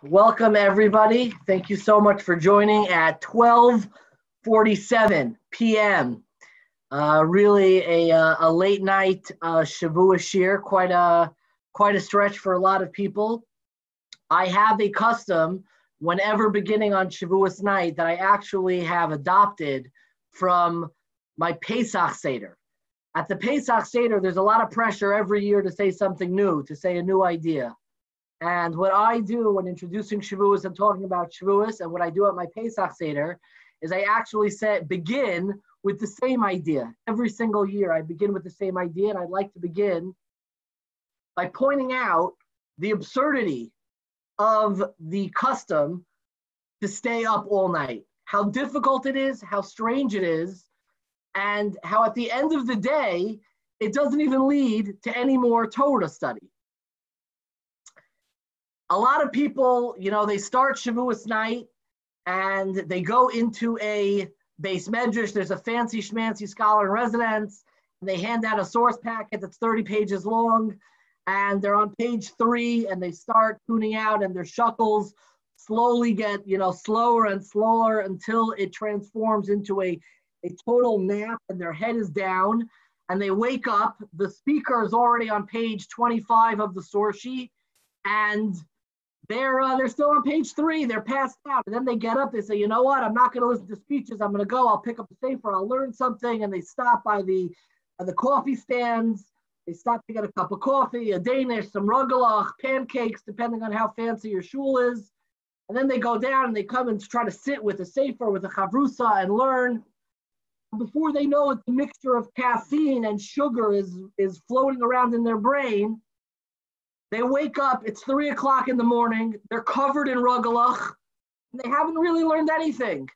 Welcome everybody. Thank you so much for joining at 12:47 p.m. Really a late night Shavuos shir, quite a stretch for a lot of people. I have a custom whenever beginning on Shavuos night that I actually have adopted from my Pesach Seder. At the Pesach Seder, there's a lot of pressure every year to say something new, to say a new idea. And what I do when introducing Shavuos and talking about Shavuos, and what I do at my Pesach Seder, is I actually begin with the same idea. Every single year, I begin with the same idea, and I'd like to begin by pointing out the absurdity of the custom to stay up all night. How difficult it is, how strange it is, and how at the end of the day, it doesn't even lead to any more Torah study. A lot of people, they start Shavuos night and they go into a base medrash. There's a fancy schmancy scholar in residence, and they hand out a source packet that's 30 pages long, and they're on page 3, and they start tuning out, and their shuckles slowly get, slower and slower until it transforms into a total nap, and their head is down, and they wake up. The speaker is already on page 25 of the source sheet, and they're still on page 3. They're passed out. And then they get up. They say, you know what? I'm not going to listen to speeches. I'm going to go. I'll pick up the sefer. I'll learn something. And they stop by the coffee stands. They stop to get a cup of coffee, a Danish, some rugelach, pancakes, depending on how fancy your shul is. And then they go down and they come and try to sit with a sefer, with a chavrusa, and learn. Before they know it, the mixture of caffeine and sugar is floating around in their brain. They wake up, it's 3 o'clock in the morning, they're covered in rugelach, and they haven't really learned anything.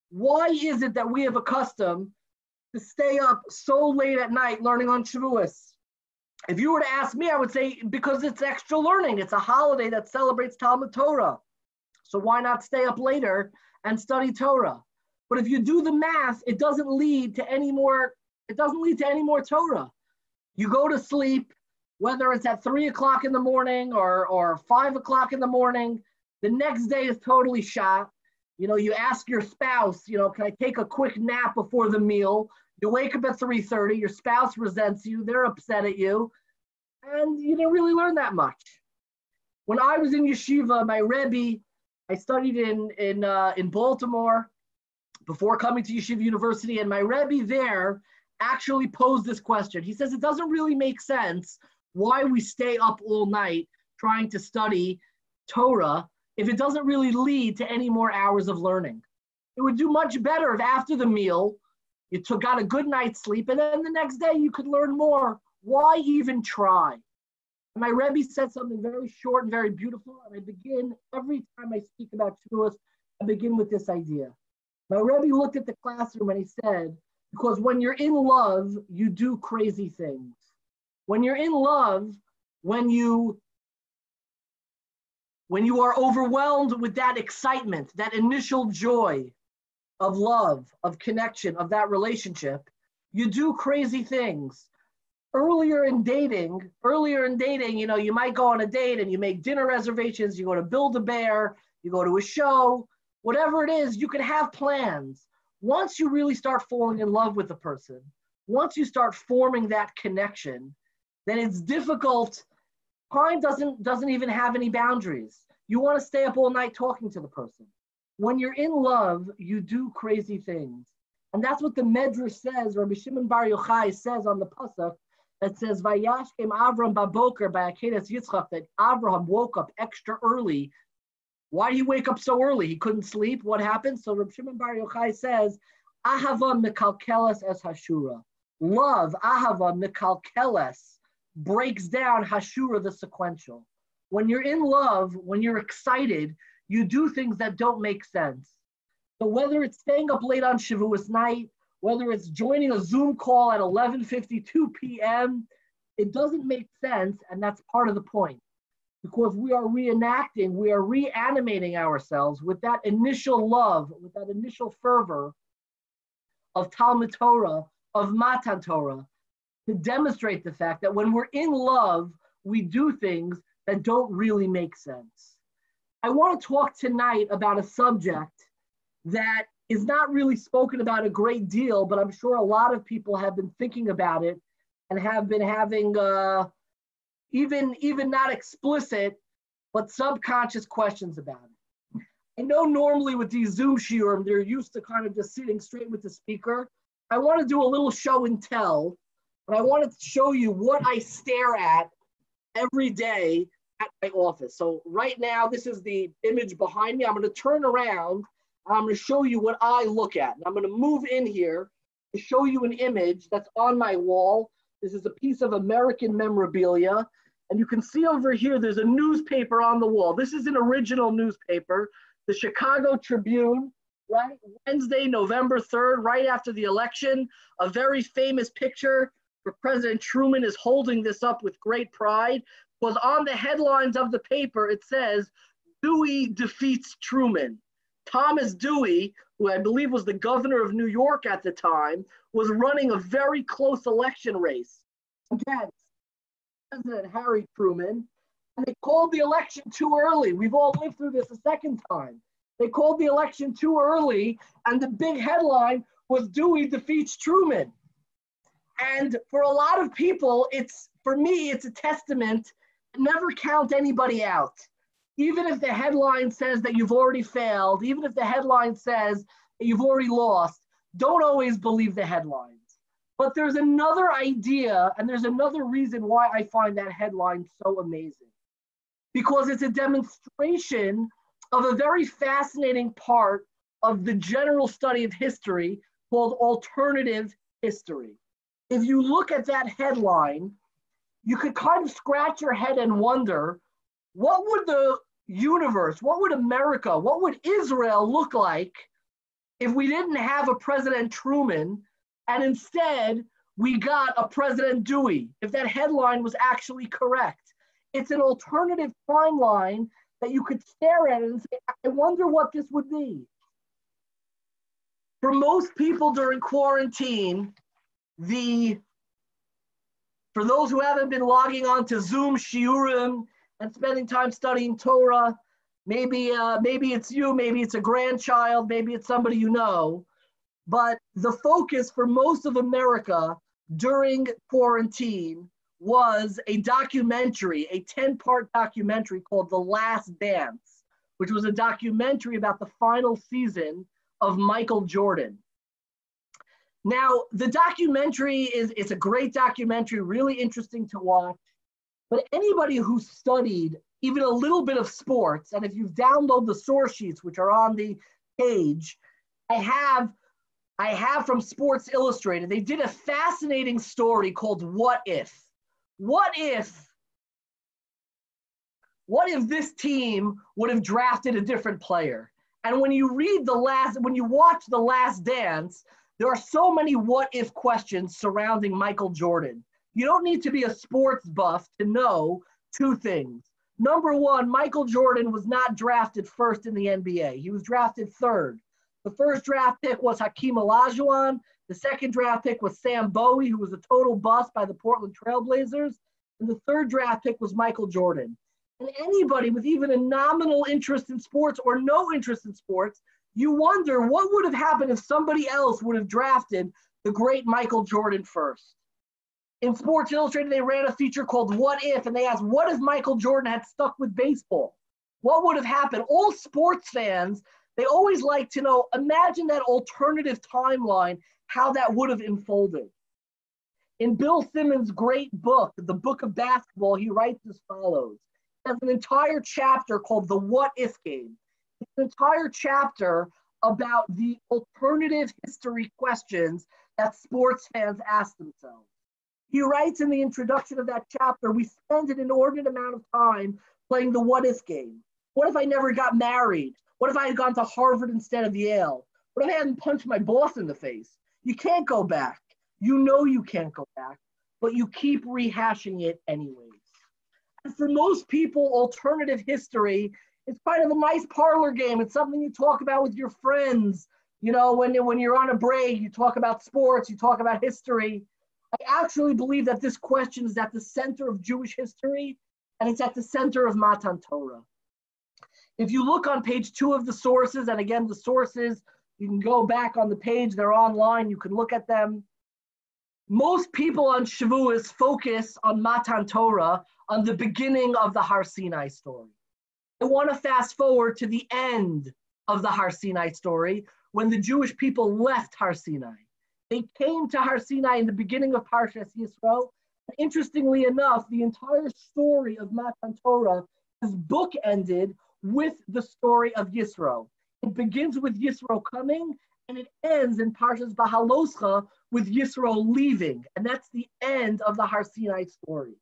Why is it that we have a custom to stay up so late at night learning on Shavuos? If you were to ask me, I would say because it's extra learning. It's a holiday that celebrates Talmud Torah. So why not stay up later and study Torah? But if you do the math, it doesn't lead to any more Torah. You go to sleep, whether it's at 3 o'clock in the morning or 5 o'clock in the morning, the next day is totally shot. You ask your spouse, can I take a quick nap before the meal? You wake up at 3:30, your spouse resents you, they're upset at you, and you didn't really learn that much. When I was in yeshiva, my Rabbi, I studied in Baltimore before coming to Yeshiva University, and my Rabbi there actually posed this question. He says, it doesn't really make sense why we stay up all night trying to study Torah if it doesn't really lead to any more hours of learning. It would do much better if after the meal, you got a good night's sleep, and then the next day you could learn more. Why even try? And my Rebbe said something very short and very beautiful, and I begin, every time I speak about Shavuos, I begin with this idea. My Rebbe looked at the classroom and he said, because when you're in love, you do crazy things. When you're in love, when you are overwhelmed with that excitement, that initial joy of love, of connection, of that relationship, you do crazy things. Earlier in dating, you might go on a date and you make dinner reservations, you go to Build-A-Bear, you go to a show, whatever it is, you can have plans. Once you really start falling in love with a person, once you start forming that connection, then it's difficult. Time doesn't even have any boundaries. You want to stay up all night talking to the person. When you're in love, you do crazy things. And that's what the Medrash says, Rabbi Shimon Bar Yochai says on the Pasuk, that says, Vayashkem Avram Baboker by Akedas Yitzchak, that Abraham woke up extra early. Why did he wake up so early? He couldn't sleep. What happened? So Rabbi Shimon Bar Yochai says, Ahava mekalkeles es hashura. Love, ahava mekalkeles, breaks down hashura, the sequential. When you're in love, when you're excited, you do things that don't make sense. So whether it's staying up late on Shavuos night, whether it's joining a Zoom call at 11:52 p.m., it doesn't make sense, and that's part of the point. Because we are reanimating ourselves with that initial love, with that initial fervor of Talmud Torah, of Matan Torah, to demonstrate the fact that when we're in love, we do things that don't really make sense. I want to talk tonight about a subject that is not really spoken about a great deal, but I'm sure a lot of people have been thinking about it and have been having even not explicit, but subconscious questions about it. I know normally with these Zoom shiurim, they're used to kind of just sitting straight with the speaker. I want to do a little show and tell, but I wanted to show you what I stare at every day at my office. So right now, this is the image behind me. I'm going to turn around and I'm going to show you what I look at. And I'm going to move in here to show you an image that's on my wall. This is a piece of American memorabilia. And you can see over here, there's a newspaper on the wall. This is an original newspaper, the Chicago Tribune, right? Wednesday, November 3rd, right after the election. A very famous picture where President Truman is holding this up with great pride. Was on the headlines of the paper, it says, Dewey defeats Truman. Thomas Dewey, who I believe was the governor of New York at the time, was running a very close election race against President Harry Truman, and they called the election too early. We've all lived through this a second time. They called the election too early, and the big headline was Dewey defeats Truman. And for a lot of people, for me, it's a testament. Never count anybody out. Even if the headline says that you've already failed, even if the headline says that you've already lost, don't always believe the headlines. But there's another idea, and there's another reason why I find that headline so amazing. Because it's a demonstration of a very fascinating part of the general study of history called alternative history. If you look at that headline, you could kind of scratch your head and wonder, what would the universe, what would America, what would Israel look like if we didn't have a President Truman and instead we got a President Dewey, if that headline was actually correct? It's an alternative timeline that you could stare at and say, I wonder what this would be. For most people during quarantine, for those who haven't been logging on to Zoom shiurim and spending time studying Torah, maybe it's you, maybe it's a grandchild, maybe it's somebody you know, but the focus for most of America during quarantine was a documentary, a 10-part documentary called The Last Dance, which was a documentary about the final season of Michael Jordan. Now, the documentary it's a great documentary, really interesting to watch. But anybody who studied even a little bit of sports, and if you've downloaded the source sheets, which are on the page, I have from Sports Illustrated, they did a fascinating story called What If? What if this team would have drafted a different player? And when you watch The Last Dance, there are so many what if questions surrounding Michael Jordan. You don't need to be a sports buff to know two things. Number one, Michael Jordan was not drafted first in the NBA. He was drafted third. The first draft pick was Hakeem Olajuwon. The second draft pick was Sam Bowie, who was a total bust by the Portland Trailblazers. And the third draft pick was Michael Jordan. And anybody with even a nominal interest in sports or no interest in sports, you wonder what would have happened if somebody else would have drafted the great Michael Jordan first. In Sports Illustrated, they ran a feature called What If, and they asked, what if Michael Jordan had stuck with baseball? What would have happened? All sports fans, they always like to know, imagine that alternative timeline, how that would have unfolded. In Bill Simmons' great book, The Book of Basketball, he writes as follows. He has an entire chapter called The What If Game. An entire chapter about the alternative history questions that sports fans ask themselves. He writes in the introduction of that chapter, we spend an inordinate amount of time playing the what if game. What if I never got married? What if I had gone to Harvard instead of Yale? What if I hadn't punched my boss in the face? You can't go back. You know you can't go back, but you keep rehashing it anyways. And for most people, alternative history is kind of a nice parlor game. It's something you talk about with your friends. You know, when you're on a break, you talk about sports, you talk about history. I actually believe that this question is at the center of Jewish history, and it's at the center of Matan Torah. If you look on page 2 of the sources, and again, the sources, you can go back on the page, they're online, you can look at them. Most people on Shavuos focus on Matan Torah, on the beginning of the Har Sinai story. I want to fast forward to the end of the Har Sinai story, when the Jewish people left Har Sinai. They came to Har Sinai in the beginning of Parshas Yisro. Interestingly enough, the entire story of Matan Torah is bookended with the story of Yisro. It begins with Yisro coming, and it ends in Parshas Bahaloscha with Yisro leaving. And that's the end of the Har Sinai story.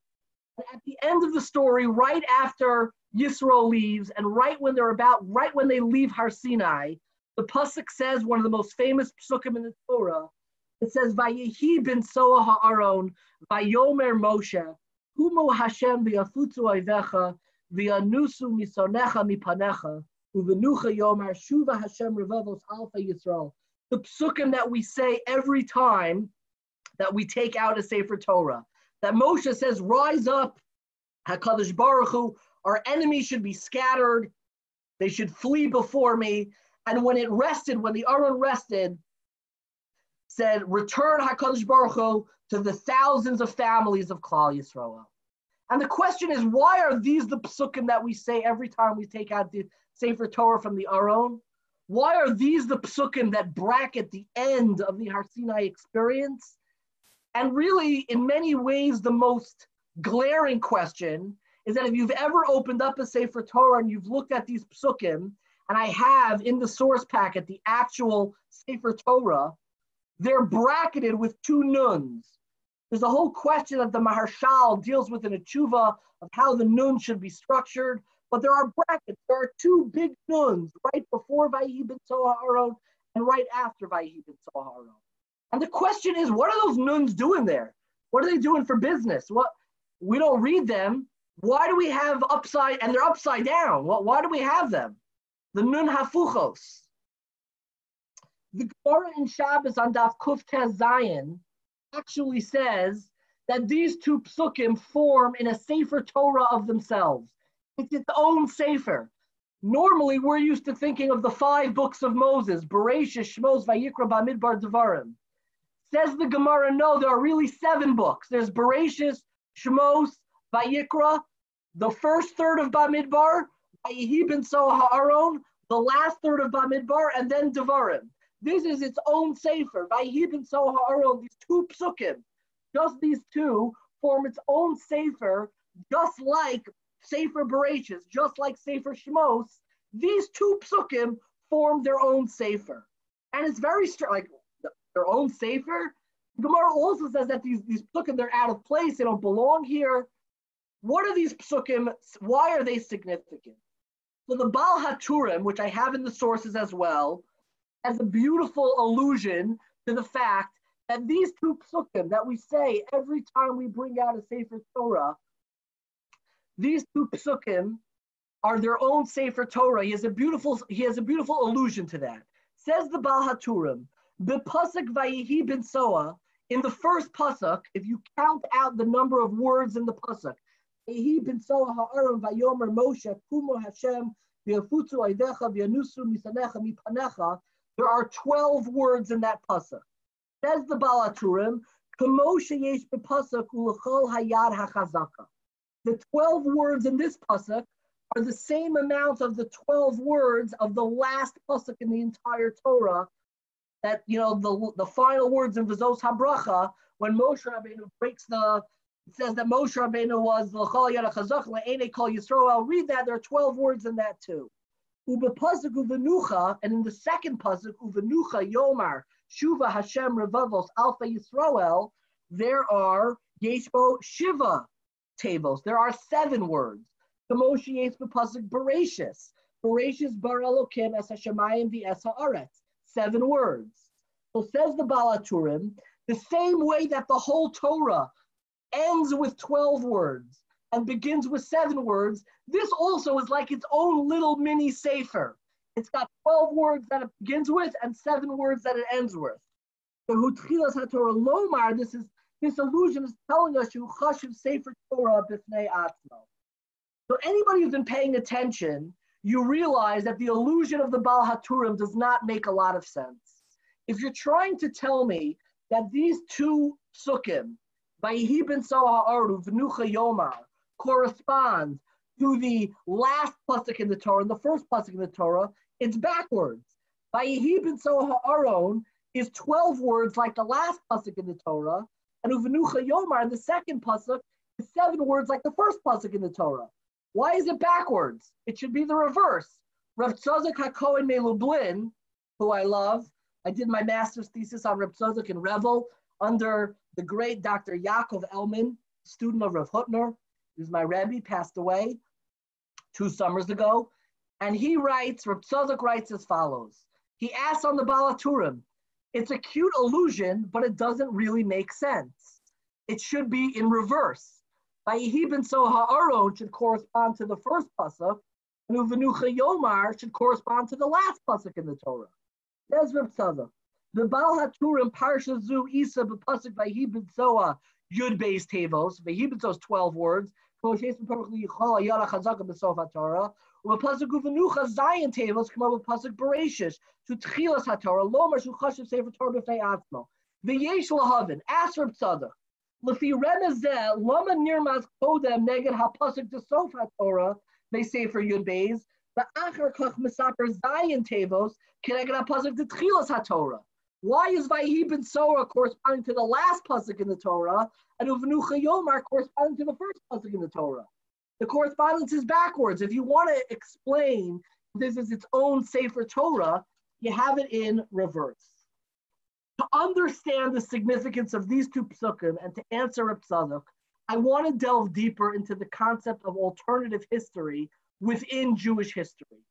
And at the end of the story, right after Yisro leaves, and right when they leave Har Sinai, the pasuk says, one of the most famous psukim in the Torah, it says, Vayehi ben Soa ha'aron, Vayomer Moshe, Humo Hashem v'yafutzu oivecha, v'yanusu misonecha mipanecha, uvenucha yomar shuva Hashem revavos alpha Yisrael. The psukim that we say every time that we take out a Sefer Torah. That Moshe says, rise up, HaKadosh Baruch Hu, our enemies should be scattered, they should flee before me. And when the Aron rested, said, return HaKadosh Baruch Hu to the thousands of families of Kallah Yisrael. And the question is, why are these the psukim that we say every time we take out the Sefer Torah from the Aron? Why are these the psukim that bracket the end of the Har Sinai experience? And really, in many ways, the most glaring question is that if you've ever opened up a Sefer Torah and you've looked at these psukim, and I have in the source packet the actual Sefer Torah, they're bracketed with 2 nuns. There's a whole question that the Maharshal deals with in a tshuva of how the nun should be structured, but there are brackets. There are 2 big nuns right before Vayehi ben Soa ha'aron and right after Vayehi ben Soa ha'aron. And the question is, what are those nuns doing there? What are they doing for business? We don't read them. Why do we have and they're upside down? Why do we have them? The nun hafuchos. The Gemara in Shabbos on Daf Kuf Tez Zayin actually says that these 2 psukim form in a Sefer Torah of themselves. It's its own Sefer. Normally, we're used to thinking of the 5 books of Moses, Bereshis, Shmos, Vayikra, Bamidbar, Devarim. Says the Gemara, no, there are really 7 books. There's Bereshis, Shmos, Vayikra, the first third of Bamidbar, Vayehi ben Soa ha'aron, the last third of Bamidbar, and then Devarim. This is its own Sefer. Vayehi ben Soa ha'aron, these 2 psukim, just these 2 form its own Sefer, just like Sefer Bereshis, just like Sefer Shmos. These 2 psukim form their own Sefer. And it's very like their own Sefer. Gemara also says that these psukim, they're out of place, they don't belong here. What are these psukim? Why are they significant? So the Baal HaTurim, which I have in the sources as well, has a beautiful allusion to the fact that these 2 psukim that we say every time we bring out a Sefer Torah, these 2 psukim are their own Sefer Torah. He has a beautiful allusion to that. Says the Baal HaTurim, the pasuk Vayehi ben Soa, in the first pasuk, if you count out the number of words in the pasuk, Vayehi ben Soa ha'aron vayomer Moshe kumo Hashem v'yafutzu oivecha v'yanusu misanecha mipanecha. There are 12 words in that pasuk. Says the Baal HaTurim, kamo sheyesh b'pasuk u'lechol hayad hachazaka. The 12 words in this pasuk are the same amount of the 12 words of the last pasuk in the entire Torah. That, the final words in V'zos HaBracha, when Moshe Rabbeinu it says that Moshe Rabbeinu was l'chol hayad hachazaka le'enei kol Yisrael. Read that, there are 12 words in that too. Ubepasuk uvenucha, and in the second pasuk, uvenucha yomar shuva Hashem revavos alpha Yisrael, there are yeshbo shiva tables. There are 7 words. Kamo sheyesh b'pasuk Bereshis. Bereshis bara Elokim es hashamayim v'es haaretz. 7 words. So says the Baal HaTurim, the same way that the whole Torah ends with 12 words and begins with 7 words, this also is like its own little mini sefer. It's got 12 words that it begins with and 7 words that it ends with. So Hutchilas HaTorah Lomar, this allusion is telling us you chashiv sefer Torah b'fnei atzmo. So anybody who's been paying attention, you realize that the illusion of the Baal HaTurim does not make a lot of sense. If you're trying to tell me that these two psukim, Vayihi ben Soha'aru, V'nucha Yomar, correspond to the last pasuk in the Torah and the first pasuk in the Torah, it's backwards. Vayihi ben Soha'aron is 12 words like the last pasuk in the Torah, and V'nucha Yomar, the second pasuk, is 7 words like the first pasuk in the Torah. Why is it backwards? It should be the reverse. Rav Tzadok HaKohen Melublin, who I love, I did my master's thesis on Rav Tzadok in Revel under the great Dr. Yaakov Elman, student of Rav Hutner, who's my Rabbi, passed away 2 summers ago. And he writes, Rav Tzadok writes as follows. He asks on the Baal HaTurim, it's a cute illusion, but it doesn't really make sense. It should be in reverse. Vayihi ben Soha'aron should correspond to the first pasuk, and Uvenucha Yomar should correspond to the last pasuk in the Torah. There's Reb Tzadok. The Baal HaTurim Parsha Zu Isa b'pasuk Vayihi ben Soha Yud Beis Tevos. Vayihi ben Soha's 12 words. K'moshes b'pasuk Yichol Yada Chazaka b'Sof HaTorah. U'b'pasuk Uvenucha Zayin Tevos k'mo b'pasuk Bereishis to Tchilas HaTorah Lomer Shu Chashav Sefer Torah b'fnei Atzmo. V'yesh lahavin. Ask Reb Tzadok. L'fi remezeh lama nirmaz kodem neged hapasuk desof haTorah they say for Yud Beis va'achar kach mesaper zayin tevos keneged hapasuk detchilas haTorah. Why is Vayihi ben Soha corresponding to the last pasuk in the Torah and Uvenucha Yomar corresponding to the first pasuk in the Torah? The correspondence is backwards. If you want to explain this is its own Sefer Torah, you have it in reverse. To understand the significance of these 2 psukim and to answer Reb Tzadok, I want to delve deeper into the concept of alternative history within Jewish history.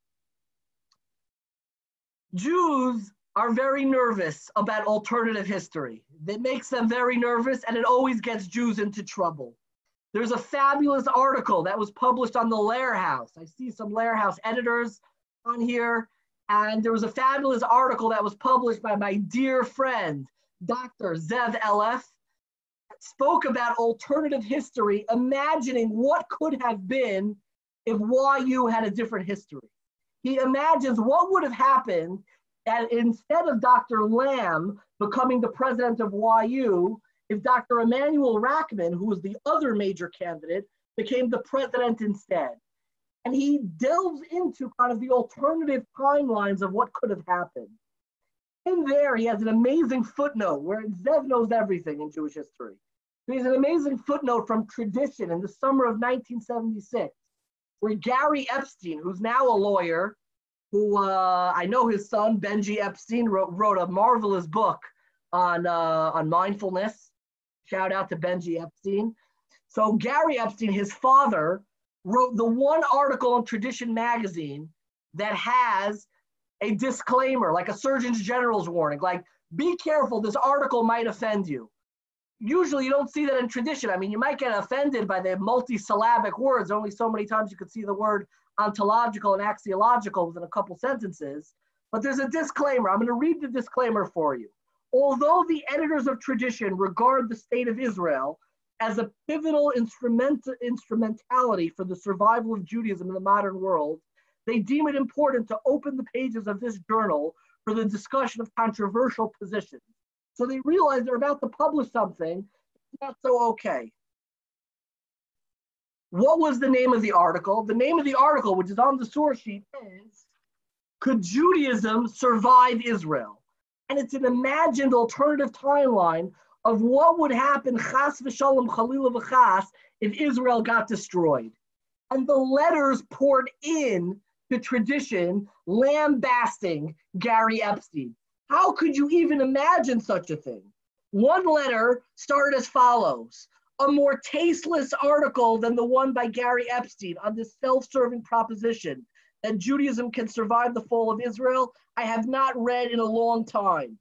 Jews are very nervous about alternative history. It makes them very nervous, and it always gets Jews into trouble. There's a fabulous article that was published on the Lehr House. I see some Lehr House editors on here. And there was a fabulous article that was published by my dear friend, Dr. Zev Elef, that spoke about alternative history, imagining what could have been if YU had a different history. He imagines what would have happened that instead of Dr. Lamb becoming the president of YU, if Dr. Emanuel Rachman, who was the other major candidate, became the president instead. And he delves into kind of the alternative timelines of what could have happened. In there, he has an amazing footnote where Zev knows everything in Jewish history. He has an amazing footnote from Tradition in the summer of 1976, where Gary Epstein, who's now a lawyer, who I know his son, Benji Epstein, wrote a marvelous book on mindfulness. Shout out to Benji Epstein. So Gary Epstein, his father, wrote the one article in Tradition magazine that has a disclaimer, like a Surgeon General's warning, like, be careful, this article might offend you. Usually you don't see that in Tradition. I mean, you might get offended by the multi-syllabic words. Only so many times you could see the word ontological and axiological within a couple sentences. But there's a disclaimer. I'm going to read the disclaimer for you. Although the editors of Tradition regard the state of Israel as a pivotal instrumentality for the survival of Judaism in the modern world, they deem it important to open the pages of this journal for the discussion of controversial positions. So they realize they're about to publish something that's not so okay. What was the name of the article? The name of the article, which is on the source sheet, is Could Judaism Survive Israel? And it's an imagined alternative timeline of what would happen, chas v'shalom chalila v'chas, if Israel got destroyed. And the letters poured in the Tradition lambasting Gary Epstein. How could you even imagine such a thing? One letter started as follows: a more tasteless article than the one by Gary Epstein on this self-serving proposition that Judaism can survive the fall of Israel, I have not read in a long time.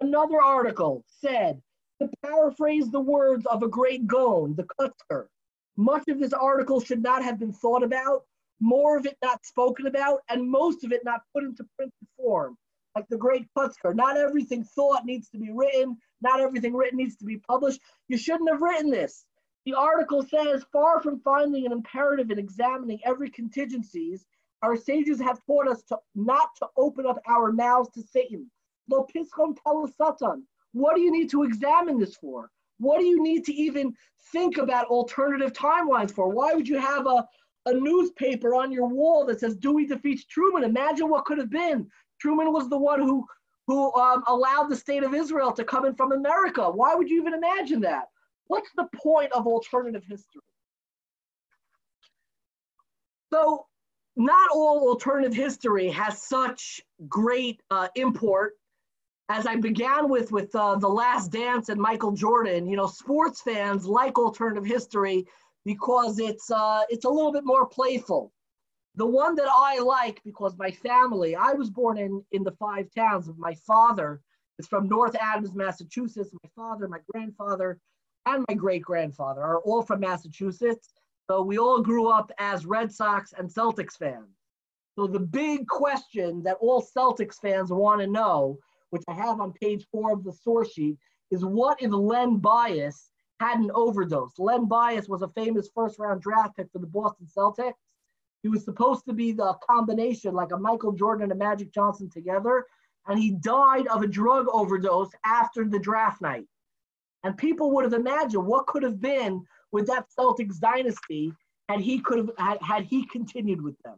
Another article said, to paraphrase the words of a great Gaon, the Kutzker, much of this article should not have been thought about, more of it not spoken about, and most of it not put into printed form. Like the great Kutzker, not everything thought needs to be written, not everything written needs to be published. You shouldn't have written this. The article says, far from finding an imperative in examining every contingencies Our sages have taught us not to open up our mouths to Satan. Lo pischon telasatan. What do you need to examine this for? What do you need to even think about alternative timelines for? Why would you have a newspaper on your wall that says Dewey defeats Truman? Imagine what could have been. Truman was the one who allowed the state of Israel to come in from America. Why would you even imagine that? What's the point of alternative history? So not all alternative history has such great import. As I began with The Last Dance and Michael Jordan, you know, sports fans like alternative history because it's a little bit more playful. The one that I like, because my family, I was born in the 5 towns. My father is from North Adams, Massachusetts. My father, my grandfather, and my great-grandfather are all from Massachusetts. So we all grew up as Red Sox and Celtics fans. So the big question that all Celtics fans want to know, which I have on page 4 of the source sheet, is what if Len Bias had an overdose? Len Bias was a famous first-round draft pick for the Boston Celtics. He was supposed to be the combination, like a Michael Jordan and a Magic Johnson together, and he died of a drug overdose after the draft night. And people would have imagined what could have been with that Celtics dynasty had he continued with them.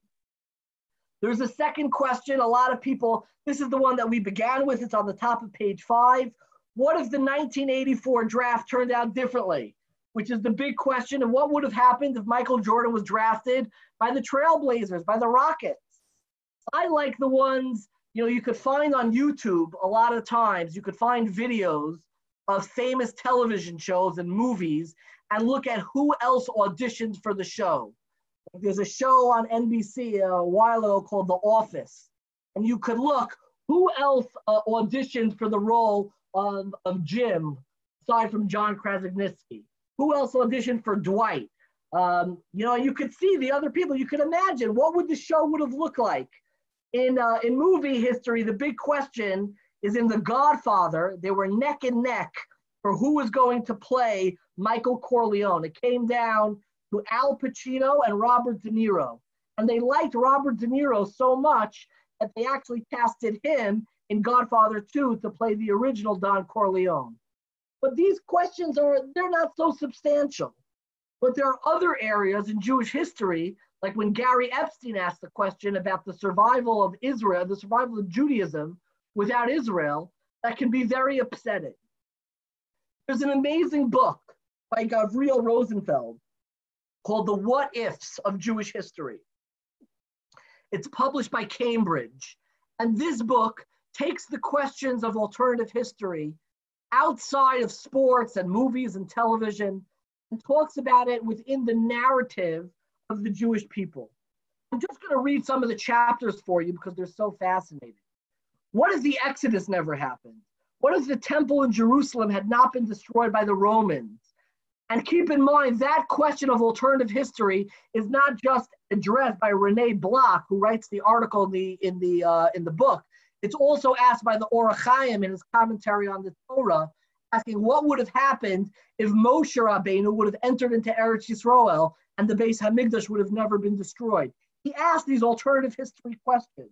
There's a second question. A lot of people, this is the one that we began with. It's on the top of page 5. What if the 1984 draft turned out differently? Which is the big question. And what would have happened if Michael Jordan was drafted by the Trailblazers, by the Rockets? I like the ones, you know, you could find on YouTube a lot of times. You could find videos of famous television shows and movies and look at who else auditioned for the show. There's a show on NBC a while ago called The Office. And you could look who else auditioned for the role of Jim, aside from John Krasinski. Who else auditioned for Dwight? You know, you could see the other people. You could imagine what would the show would have looked like. In movie history, the big question is in The Godfather. They were neck and neck for who was going to play Michael Corleone. It came down to Al Pacino and Robert De Niro. And they liked Robert De Niro so much that they actually casted him in Godfather 2 to play the original Don Corleone. But these questions they're not so substantial. But there are other areas in Jewish history, like when Gary Epstein asked the question about the survival of Israel, the survival of Judaism without Israel, that can be very upsetting. There's an amazing book by Gabriel Rosenfeld called The What Ifs of Jewish History. It's published by Cambridge. And this book takes the questions of alternative history outside of sports and movies and television and talks about it within the narrative of the Jewish people. I'm just going to read some of the chapters for you because they're so fascinating. What if the Exodus never happened? What if the temple in Jerusalem had not been destroyed by the Romans? And keep in mind, that question of alternative history is not just addressed by René Bloch, who writes the article in the book. It's also asked by the Or HaChaim in his commentary on the Torah, asking what would have happened if Moshe Rabbeinu would have entered into Eretz Yisrael and the Beis HaMikdash would have never been destroyed. He asked these alternative history questions.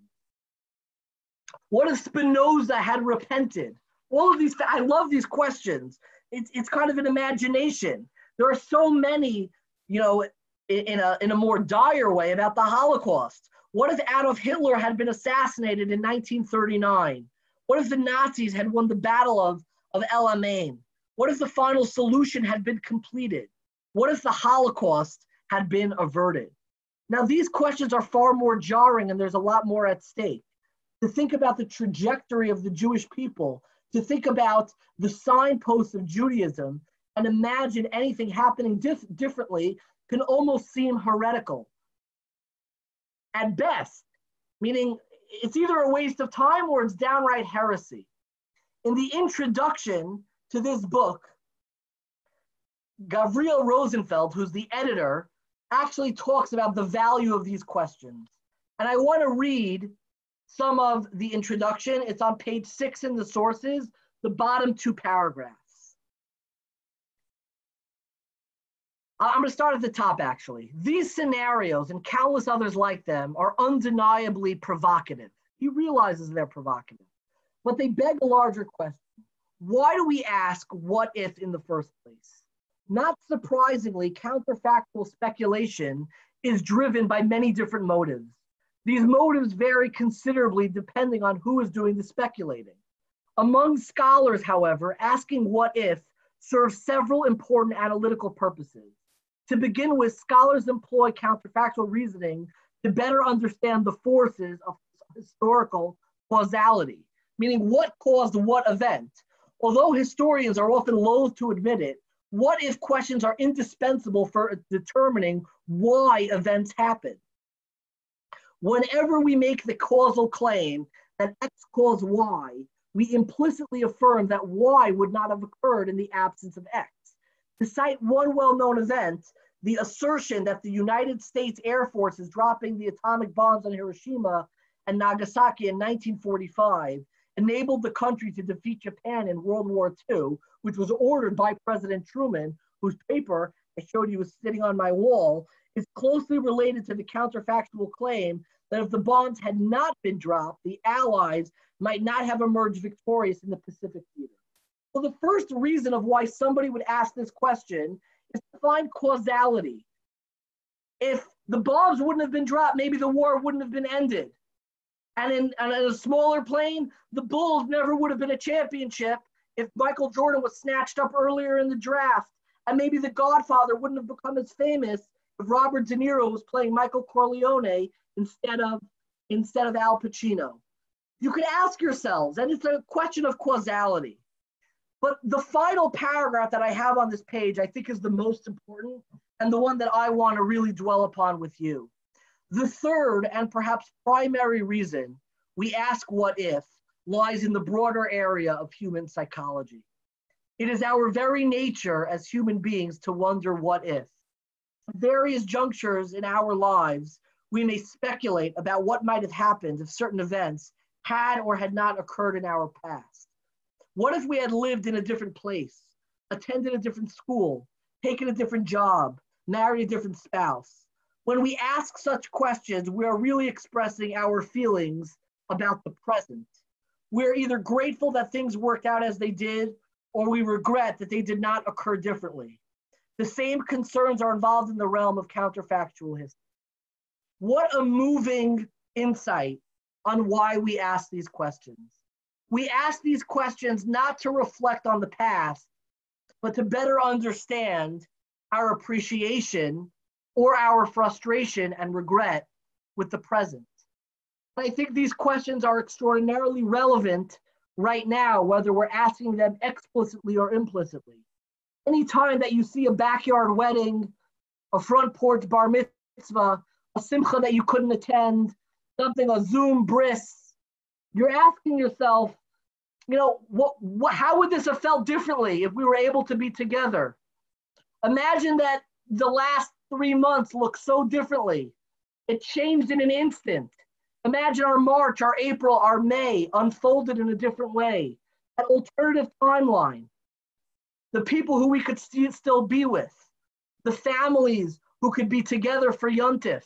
What if Spinoza had repented? All of these, I love these questions. It's kind of an imagination. There are so many, you know, in a more dire way about the Holocaust. What if Adolf Hitler had been assassinated in 1939? What if the Nazis had won the Battle of El Alamein? What if the final solution had been completed? What if the Holocaust had been averted? Now, these questions are far more jarring and there's a lot more at stake. To think about the trajectory of the Jewish people, to think about the signposts of Judaism and imagine anything happening differently can almost seem heretical at best, meaning it's either a waste of time or it's downright heresy. In the introduction to this book, Gabriel Rosenfeld, who's the editor, actually talks about the value of these questions. And I want to read some of the introduction. It's on page 6 in the sources, the bottom 2 paragraphs. I'm going to start at the top, actually. These scenarios and countless others like them are undeniably provocative. He realizes they're provocative, but they beg a larger question. Why do we ask what if in the first place? Not surprisingly, counterfactual speculation is driven by many different motives. These motives vary considerably depending on who is doing the speculating. Among scholars, however, asking what if serves several important analytical purposes. To begin with, scholars employ counterfactual reasoning to better understand the forces of historical causality, meaning what caused what event. Although historians are often loath to admit it, what if questions are indispensable for determining why events happen. Whenever we make the causal claim that X caused Y, we implicitly affirm that Y would not have occurred in the absence of X. To cite one well-known event, the assertion that the United States Air Force is dropping the atomic bombs on Hiroshima and Nagasaki in 1945 enabled the country to defeat Japan in World War II, which was ordered by President Truman, whose paper I showed you was sitting on my wall, is closely related to the counterfactual claim that if the bombs had not been dropped, the Allies might not have emerged victorious in the Pacific theater. So the first reason of why somebody would ask this question is to find causality. If the bombs wouldn't have been dropped, maybe the war wouldn't have been ended. And in a smaller plane, the Bulls never would have been a championship if Michael Jordan was snatched up earlier in the draft. And maybe The Godfather wouldn't have become as famous if Robert De Niro was playing Michael Corleone instead of Al Pacino. You could ask yourselves, and it's a question of causality. But the final paragraph that I have on this page, I think is the most important and the one that I want to really dwell upon with you. The third and perhaps primary reason we ask what if lies in the broader area of human psychology. It is our very nature as human beings to wonder what if. At various junctures in our lives, we may speculate about what might have happened if certain events had or had not occurred in our past. What if we had lived in a different place, attended a different school, taken a different job, married a different spouse? When we ask such questions, we are really expressing our feelings about the present. We're either grateful that things worked out as they did, or we regret that they did not occur differently. The same concerns are involved in the realm of counterfactual history. What a moving insight on why we ask these questions. We ask these questions not to reflect on the past, but to better understand our appreciation or our frustration and regret with the present. I think these questions are extraordinarily relevant right now, whether we're asking them explicitly or implicitly. Anytime that you see a backyard wedding, a front porch bar mitzvah, a simcha that you couldn't attend, a Zoom bris, you're asking yourself, how would this have felt differently if we were able to be together? Imagine that the last 3 months look so differently. It changed in an instant. Imagine our March, our April, our May unfolded in a different way. An alternative timeline. The people who we could still be with. The families who could be together for Yontif.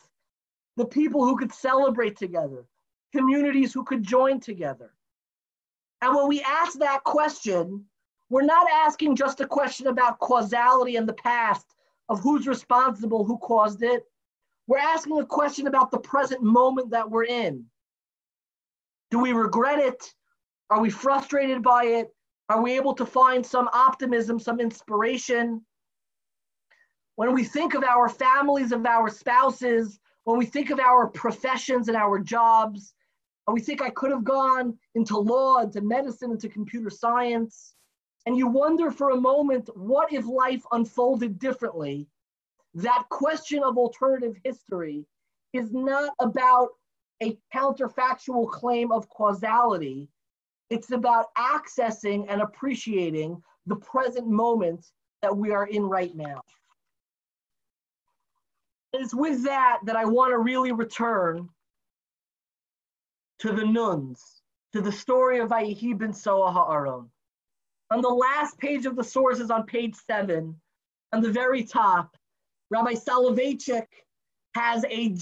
The people who could celebrate together. Communities who could join together. And when we ask that question, we're not asking just a question about causality in the past of who's responsible, who caused it. We're asking a question about the present moment that we're in. Do we regret it? Are we frustrated by it? Are we able to find some optimism, some inspiration? When we think of our families, of our spouses, when we think of our professions and our jobs, and we think I could have gone into law, into medicine, into computer science, and you wonder for a moment, what if life unfolded differently? That question of alternative history is not about a counterfactual claim of causality. It's about accessing and appreciating the present moment that we are in right now. It's with that I want to really return to the Nuns, to the story of Vayehi ben Soah Ha'aron. On the last page of the sources on page 7, on the very top, Rabbi Soloveitchik has a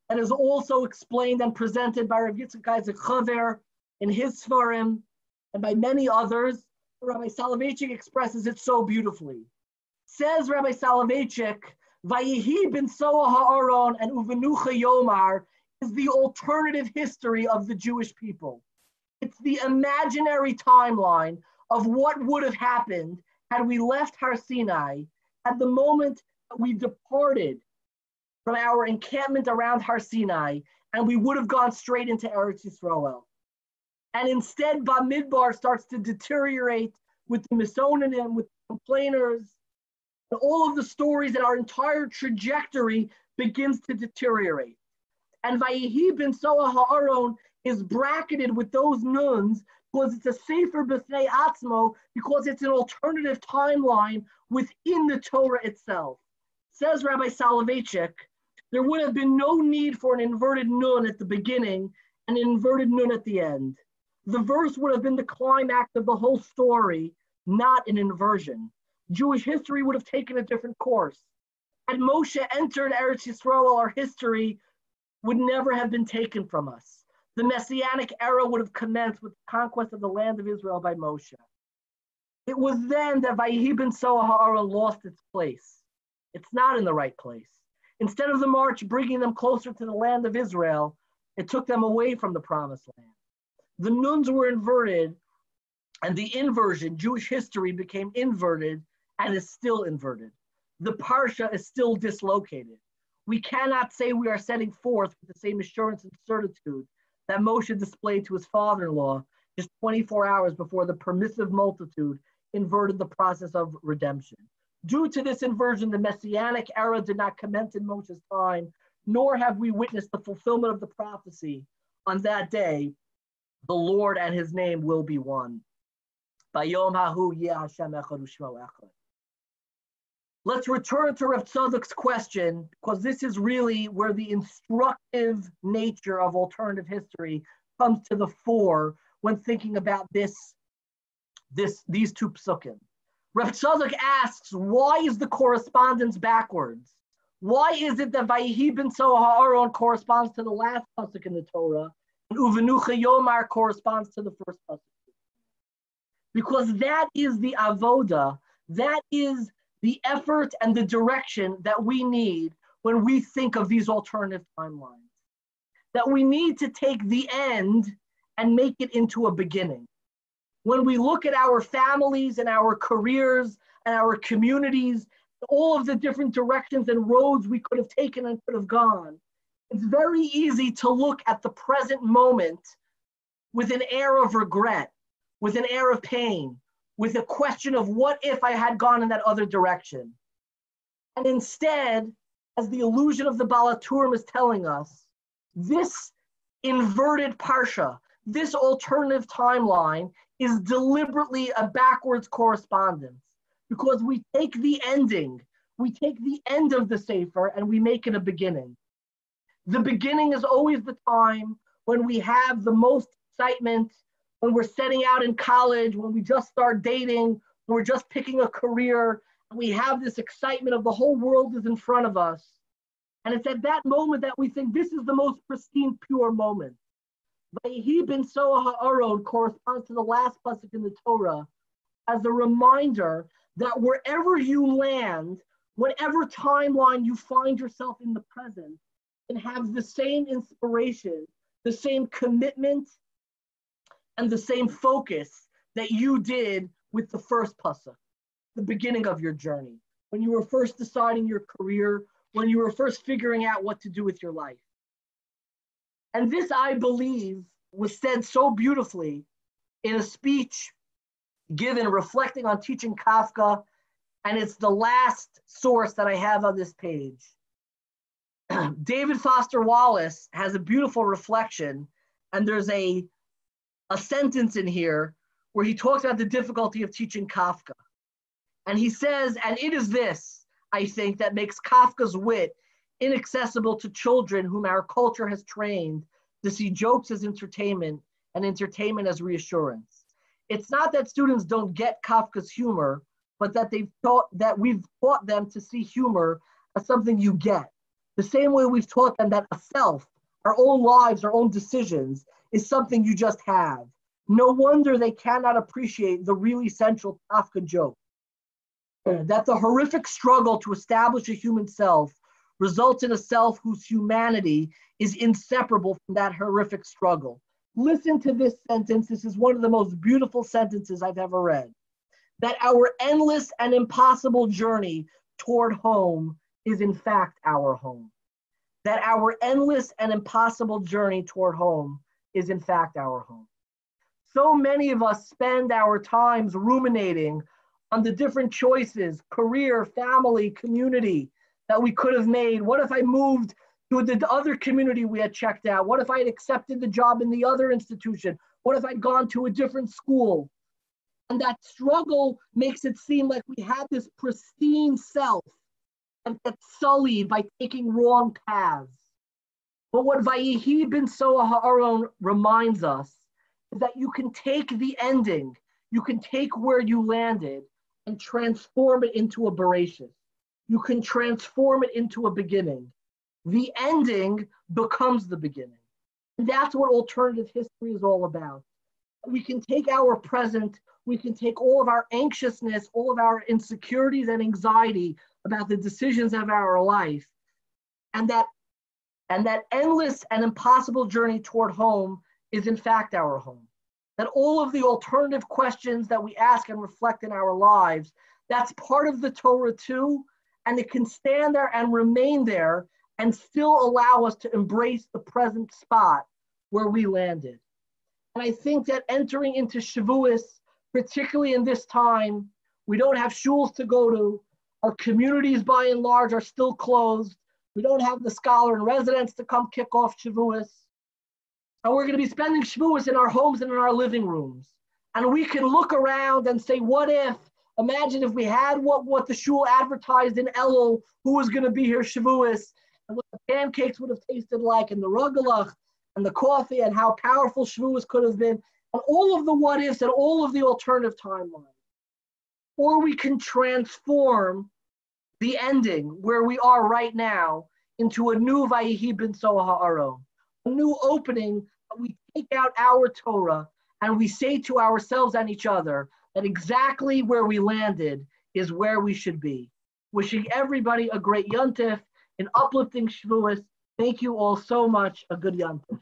that is also explained and presented by Rabbi Yitzchak Isaac Chaver in his Sfarim and by many others. Rabbi Soloveitchik expresses it so beautifully. Says Rabbi Soloveitchik, Vayihi bin Soah ha'aron and Uvenucha Yomar is the alternative history of the Jewish people. It's the imaginary timeline of what would have happened had we left Har Sinai at the moment that we departed from our encampment around Har Sinai, and we would have gone straight into Eretz Yisrael. And instead, Bamidbar starts to deteriorate with the Misonanim, with the complainers, and all of the stories, and our entire trajectory begins to deteriorate. And Vayihi bin Soah ha'aron is bracketed with those nuns because it's a sefer b'fnei atzmo, because it's an alternative timeline within the Torah itself. Says Rabbi Soloveitchik, there would have been no need for an inverted nun at the beginning and an inverted nun at the end. The verse would have been the climax of the whole story, not an inversion. Jewish history would have taken a different course. Had Moshe entered Eretz Yisrael, our history would never have been taken from us. The Messianic era would have commenced with the conquest of the land of Israel by Moshe. It was then that Vayihi bin Soah ha'aron lost its place. It's not in the right place. Instead of the march bringing them closer to the land of Israel, it took them away from the promised land. The nuns were inverted, and the inversion, Jewish history, became inverted and is still inverted. The Parsha is still dislocated. We cannot say we are setting forth with the same assurance and certitude that Moshe displayed to his father-in-law just 24 hours before the permissive multitude inverted the process of redemption. Due to this inversion, the Messianic era did not commence in Moshe's time, nor have we witnessed the fulfillment of the prophecy. On that day, the Lord and his name will be one. Bayom hahu yeh Hashem echad u'shmo echad. Let's return to Rav Tzadok's question, because this is really where the instructive nature of alternative history comes to the fore when thinking about these two psukim. Rav Tzadok asks, why is the correspondence backwards? Why is it that Vayihi bin Soah ha'aron corresponds to the last pasuk in the Torah, and Uvenucha Yomar corresponds to the first pasuk? Because that is the avoda, that is the effort and the direction that we need when we think of these alternative timelines. That we need to take the end and make it into a beginning. When we look at our families and our careers and our communities, all of the different directions and roads we could have taken and could have gone, it's very easy to look at the present moment with an air of regret, with an air of pain, with a question of what if I had gone in that other direction. And instead, as the illusion of the Baal HaTurim is telling us, this inverted parsha, this alternative timeline is deliberately a backwards correspondence, because we take the ending, we take the end of the Sefer and we make it a beginning. The beginning is always the time when we have the most excitement, when we're setting out in college, when we just start dating, when we're just picking a career, and we have this excitement of the whole world is in front of us. And it's at that moment that we think this is the most pristine, pure moment. Vayihi bin Soah ha'aron corresponds to the last pasuk in the Torah as a reminder that wherever you land, whatever timeline you find yourself in the present, can have the same inspiration, the same commitment, and the same focus that you did with the first pasuk, the beginning of your journey, when you were first deciding your career, when you were first figuring out what to do with your life. And this, I believe, was said so beautifully in a speech given reflecting on teaching Kafka, and it's the last source that I have on this page. David Foster Wallace has a beautiful reflection, and there's a sentence in here where he talks about the difficulty of teaching Kafka. And he says, and it is this, I think, that makes Kafka's wit inaccessible to children whom our culture has trained to see jokes as entertainment and entertainment as reassurance. It's not that students don't get Kafka's humor, but that we've taught them to see humor as something you get. The same way we've taught them that a self, our own lives, our own decisions, is something you just have. No wonder they cannot appreciate the really central Kafka joke, that the horrific struggle to establish a human self results in a self whose humanity is inseparable from that horrific struggle. Listen to this sentence. This is one of the most beautiful sentences I've ever read. That our endless and impossible journey toward home is in fact our home. That our endless and impossible journey toward home is in fact our home. So many of us spend our times ruminating on the different choices, career, family, community that we could have made. What if I moved to the other community we had checked out? What if I had accepted the job in the other institution? What if I'd gone to a different school? And that struggle makes it seem like we had this pristine self and gets sullied by taking wrong paths. But what Vayihi ben Soharon reminds us is that you can take the ending, you can take where you landed and transform it into a Bereshit. You can transform it into a beginning. The ending becomes the beginning. And that's what alternative history is all about. We can take our present, we can take all of our anxiousness, all of our insecurities and anxiety about the decisions of our life, and that endless and impossible journey toward home is in fact our home. That all of the alternative questions that we ask and reflect in our lives, that's part of the Torah too, and it can stand there and remain there and still allow us to embrace the present spot where we landed. And I think that entering into Shavuos, particularly in this time, we don't have shuls to go to. Our communities, by and large, are still closed. We don't have the scholar in residence to come kick off Shavuos. And we're going to be spending Shavuos in our homes and in our living rooms. And we can look around and say, what if? Imagine if we had what the shul advertised in Elul, who was going to be here Shavuos, and what the pancakes would have tasted like, and the rugelach, and the coffee, and how powerful Shavuos could have been, and all of the what ifs and all of the alternative timelines. Or we can transform the ending where we are right now into a new Vayihi ben Soharon, a new opening. We take out our Torah and we say to ourselves and each other that exactly where we landed is where we should be. Wishing everybody a great Yontif, an uplifting Shavuos. Thank you all so much. A good Yontif.